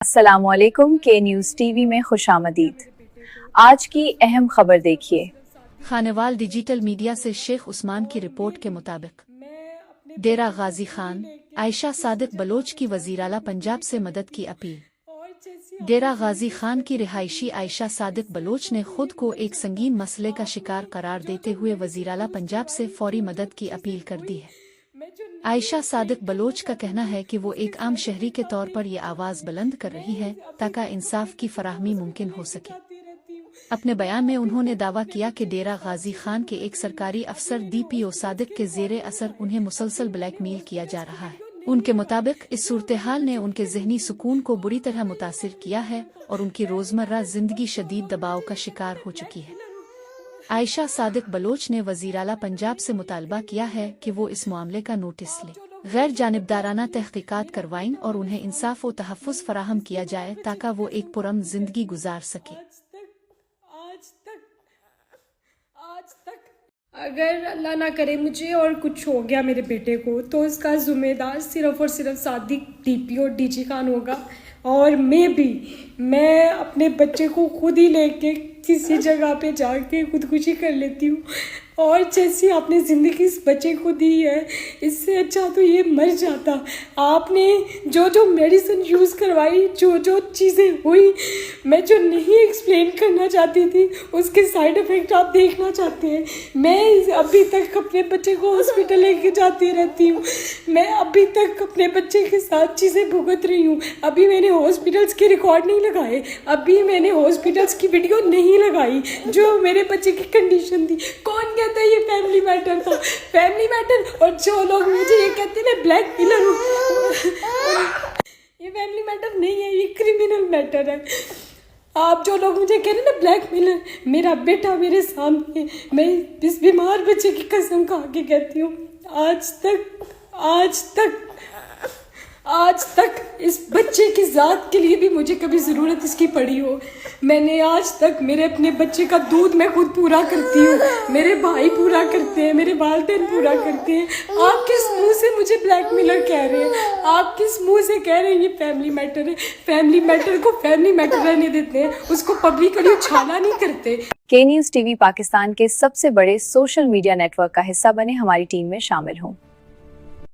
अस्सलाम वालेकुम के न्यूज़ टीवी में खुशामदीद। आज की अहम खबर देखिए। खानेवाल डिजिटल मीडिया से शेख उस्मान की रिपोर्ट के मुताबिक डेरा गाजी खान, आयशा सादिक बलोच की वज़ीर-आला पंजाब से मदद की अपील। डेरा गाजी खान की रिहायशी आयशा सादिक बलोच ने खुद को एक संगीन मसले का शिकार करार देते हुए वज़ीर-आला पंजाब से फौरी मदद की अपील कर दी है। आयशा सादिक बलोच का कहना है कि वो एक आम शहरी के तौर पर ये आवाज़ बुलंद कर रही है ताकि इंसाफ की फराहमी मुमकिन हो सके। अपने बयान में उन्होंने दावा किया कि डेरा गाजी खान के एक सरकारी अफसर DPO सादिक के ज़ेरे असर उन्हें मुसलसल ब्लैकमेल किया जा रहा है। उनके मुताबिक इस सूरत-ए-हाल ने उनके ज़हनी सुकून को बुरी तरह मुतासिर किया है और उनकी रोज़मर्रा ज़िंदगी शदीद दबाव का शिकार हो चुकी है। आयशा सादिक बलोच ने वज़ीर-आला पंजाब से मुतालबा किया है कि वो इस मामले का नोटिस लें, गैर जानिबदाराना तहक़ीक़ात करवाएं और उन्हें इंसाफ व तहफ़्फ़ुज़ फ़राहम किया जाए ताकि वो एक पुरअमन ज़िंदगी गुजार सकें। आज तक अगर अल्लाह ना करे मुझे और कुछ हो गया मेरे बेटे को तो इसका ज़िम्मेदार सिर्फ़ और सिर्फ सादिक DPO DG खान होगा। और मैं अपने बच्चे को खुद ही लेके किसी जगह पे जाके खुदकुशी कर लेती हूँ। और जैसी आपने ज़िंदगी इस बच्चे को दी है, इससे अच्छा तो ये मर जाता। आपने जो मेडिसिन यूज़ करवाई, जो चीज़ें हुई, मैं जो नहीं एक्सप्लेन करना चाहती थी उसके साइड इफ़ेक्ट आप देखना चाहते हैं। मैं अभी तक अपने बच्चे को हॉस्पिटल लेके जाती रहती हूँ। मैं अभी तक अपने बच्चे के साथ चीज़ें भुगत रही हूँ। अभी मैंने हॉस्पिटल्स के रिकॉर्ड नहीं लगाए, अभी मैंने हॉस्पिटल्स की वीडियो नहीं लगाई जो मेरे बच्चे की कंडीशन थी। कौन कहता है ये फैमिली मैटर था? Family matter. और जो लोग मुझे ये कहते हैं मैं ब्लैक मिलर हूँ, ये फैमिली मैटर नहीं है, ये क्रिमिनल मैटर है। आप जो लोग मुझे कह रहे हैं ना ब्लैक मिलर, मेरा बेटा मेरे सामने, मैं इस बीमार बच्चे की कसम खा के कहती हूँ आज तक इस बच्चे की ज़ात के लिए भी मुझे कभी ज़रूरत इसकी पड़ी हो, मैंने आज तक मेरे अपने बच्चे का दूध मैं खुद पूरा करती हूँ, मेरे भाई पूरा करते हैं, मेरे वालिदैन पूरा करते हैं। आप किस मुंह से मुझे ब्लैकमेलर कह रहे हैं? आप किस मुंह से कह रहे हैं ये फैमिली मैटर है? फैमिली मैटर को फैमिली मैटर रहने देते हैं, उसको पब्लिकली उछाला नहीं करते। के न्यूज़ टीवी पाकिस्तान के सबसे बड़े सोशल मीडिया नेटवर्क का हिस्सा बने, हमारी टीम में शामिल हों।